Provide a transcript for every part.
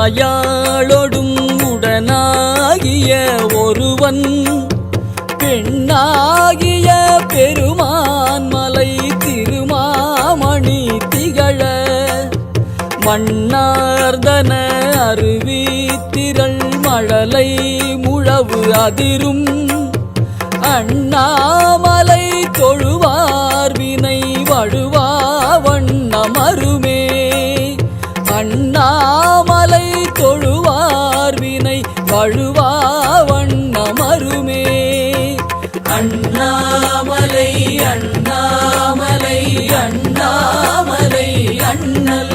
உமையாளொடும் உடனாகிய ஒருவன் பெண்ணாகிய பெருமான் மலை திருமாமணி திகழ மன்னார்தன அருவி திரள் மழலை முழவு அதிரும் அண்ணாமலை தொழுவார் வினை வழுவா வண்ணமருமே அண்ணாமலை தொழுவார் வினை வழுவா வண்ணமருமே அண்ணாமலை அண்ணாமலை அண்ணாமலை அண்ணல்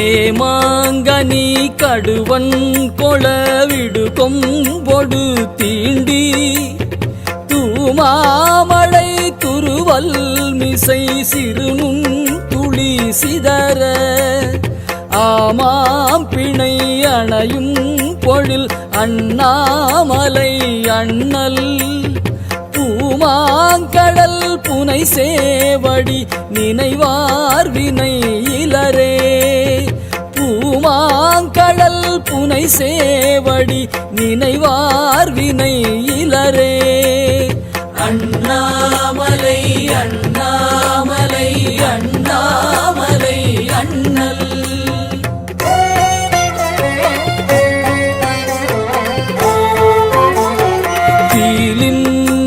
தேமாங்கனி கடுவன் கொளவிடு கொம்பொடு தீண்டி தூமாமழை துருவல் மிசை சிறுநும் துளி சிதற ஆமாம் பிணை அணையும் பொழில் அண்ணாமலை அண்ணல் பூமாங்கடல் புனை சேவடி நினைவார் வினை இலரே பூமாங்கடல் புனை சேவடி நினைவார் வினை இலரே அண்ணாமலை அண்ணாமலை அண்ணாமலை அண்ணல்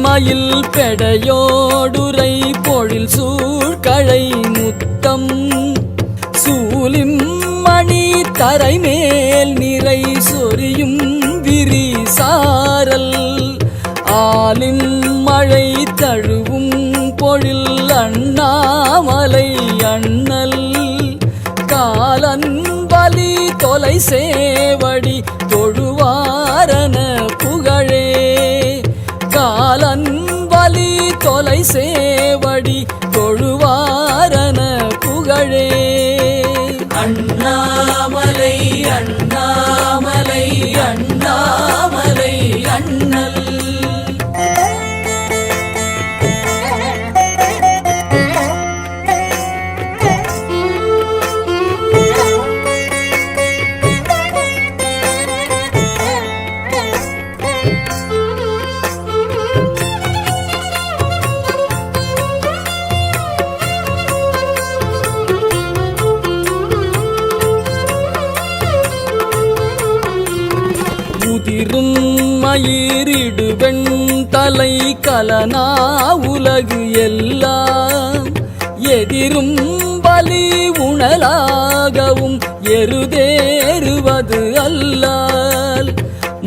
மயில் பெடையோடுரை பொழில் சூழ்கழை முத்தம் சூலிம் மணி தரை மேல் நிறை சொரியும் விரி சாரல் ஆலிம் மழை தழுவும் பொழில் அண்ணாமலை அண்ணல் காலன் பலி தொலை சேவடி தொழுவாரன புகழே காலன் வலி தொலை சேவடி தொழுவாரன புகழே அண்ணாமலை அண்ணாமலை அண்ணாமலை அண்ணல் உதிரும் மயிரிடுவெண் தலை கலனா உலகு எல்லாம் எதிரும் பலி உணலாகவும் எருதேறுவது அல்லால்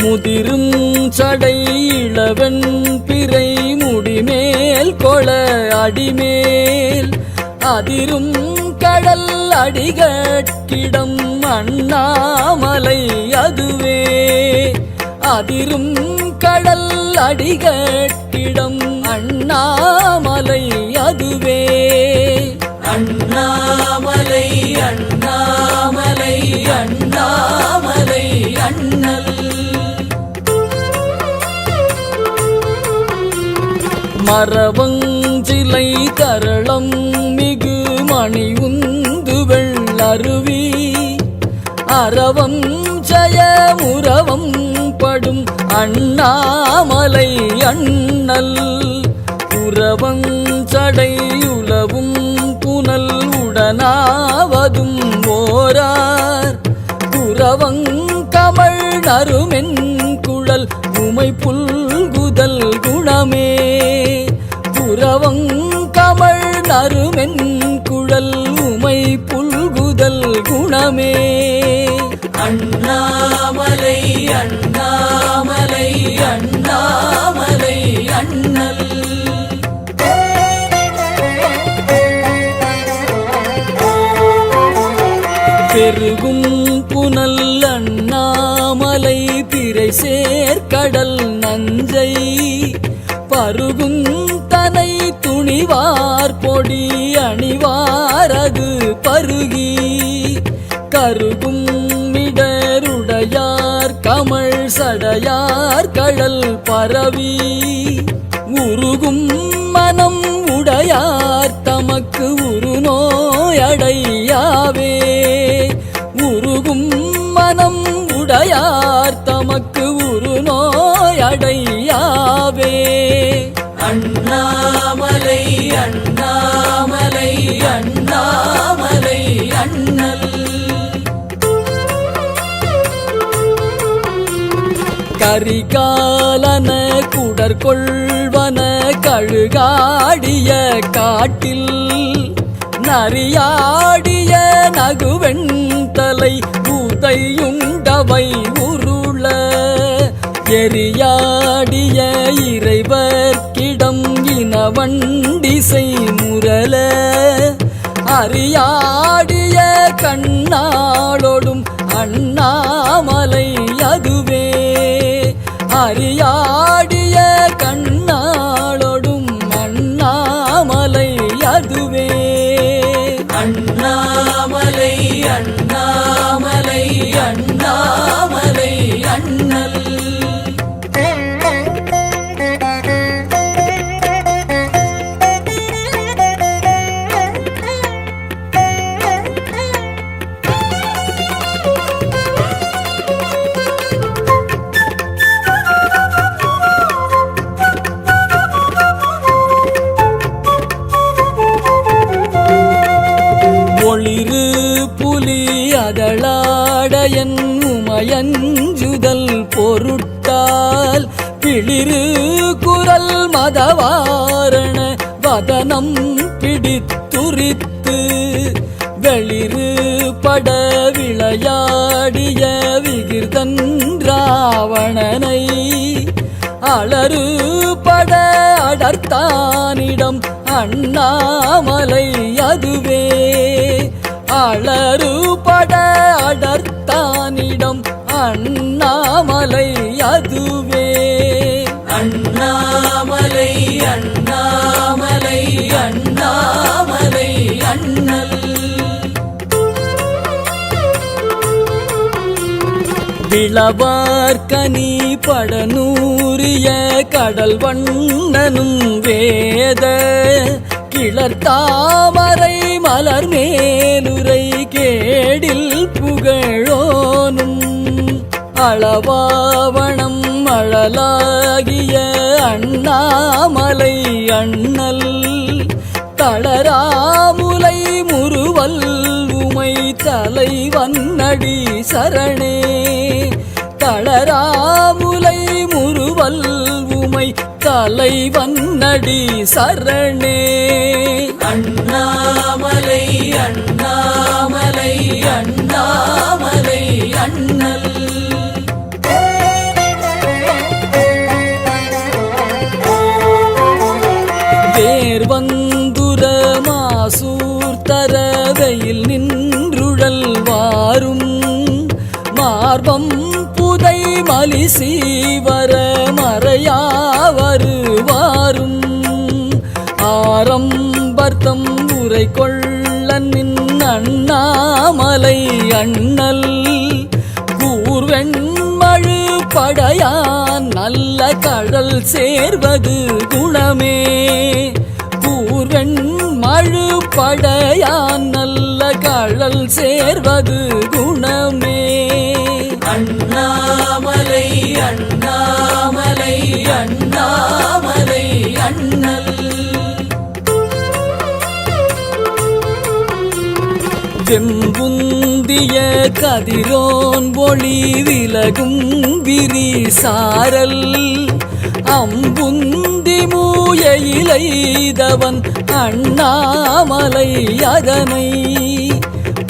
முதிரும் சடை இளவெண் பிறை முடிமேல் கொள அடிமேல் அதிரும் கடல் அடிகட்கிடம் அண்ணாமலை அதுவே அதிரும் கடல் அடிகட்கிடம் அண்ணாமலை அதுவே அண்ணாமலை அண்ணாமலை அண்ணாமலை அண்ணல் மரவஞ்சிலை தரளம் மிகு மணி உந்து வெள்ளருவி அரவம் ஜயமுரவம் படும் அண்ணாமலை அண்ணல் உறவஞ்சடையுலவும் புனல் உடனாவதும் ஓரார் உறவங்கமழ் நறுமென் குழல் உமை புல்குதல் குணமே உறவங்கமழ் நறுமென் குழல் உமை புல்குதல் குணமே அண்ணாமலை அண்ணாமலை அண்ணாமலை அண்ணல் பெருகும் புனல் அண்ணாமலை திரை சேர்க்கடல் நஞ்சை பருகும் தனை துணிவார் பொடி அணிவாரது பருகி கருகும் இடருடையார் கமழ் சடையார் கடல் பரவி உருகும் மனம் உடையார் தமக்கு உருநோய் நோயடையாவே. உருகும் மனம் உடையார் தமக்கு உரு நோயடையாவே. அண்ணாமலை அண்ணாமலை அண்ணாமலை அண்ணல். கரிகாலன குடற்கொள்வன கழுகாடிய காட்டில் நரியாடிய நகுவெண்தலை உதையுண்டவை உருள எரியாடிய இறைவர்க்கிடம் இனவண்டிசை முரல அறியாடிய கண்ணாளோடும் அண்ணாமலை அதுவே. அறியாடிய கண்ணாளோடும் அண்ணாமலை அதுவே. அண்ணாமலை அண்ணாமலை அண்ணாமலை அண்ணல். ஒளிரு புலி அதளாடையன் உமையஞ்சுதல் பொருட்டால் பிளிரு குரல் மதவாரண வதனம் பிடித்துரித்து வெளிரு பட விளையாடிய விகிர்தன் ராவணனை அலறு பட அடர்த்தானிடம் அண்ணாமலை அதுவே. அலறு பட அடர்த்தானிடம் அண்ணாமலை அதுவே. அண்ணாமலை அண்ணாமலை அண்ணாமலை அண்ணல். விளவார்கனி படநூறிய கடல் வண்ணனும் வேத கிளர்த்தாமரை மலர் மேலுரை கேடில் புகழோனும் அளவாவணம் அழலாகிய அண்ணாமலை அண்ணல். தளராமுலை முறுவல் உமை தலைவன்னடி சரணே. தளராமுலை முறுவல் உமை தலைவன்னடி சரணே. அண்ணாமலை அண்ணாமலை அண்ணாமலை அண்ணல். வேர்வந்துர மாசூர்த்தர வெயில் நின்றுழல் வாரும் மார்பம் புதை மலிசீவர மறையாவரு வாரும் ஆரம்பர்த்தம் உரை கொள்ளன் அண்ணாமலை அண்ணல். கூர்வெண்மழு படையான் நல்ல கடல் சேர்வது குணமே. கூர்வெண்மழு படையான் நல்ல கடல் சேர்வது குணமே. அண்ணாமலை அண்ணாமலை அண்ணாமலை அண்ணல். வெம்புந்திய கதிரோன் ஒளி விலகும் விரி சாரல் அம்புந்தி மூயைதவன் அண்ணாமலை அதனை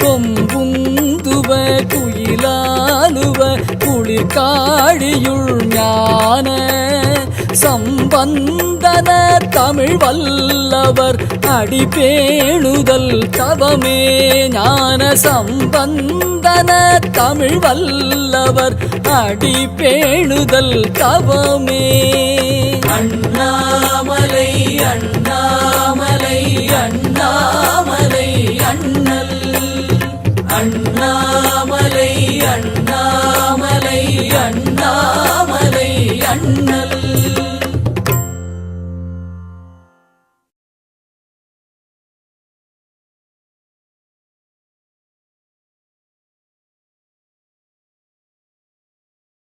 கொம்புந்துவ குயிலாலுவ குளிர்காழியுள் ஞான சம்பந்தன தமிழ் வல்லவர் அடிபேணுதல் தவமே. ஞான சம்பந்தன தமிழ் வல்லவர் அடிபேணுதல் தவமே. அண்ணா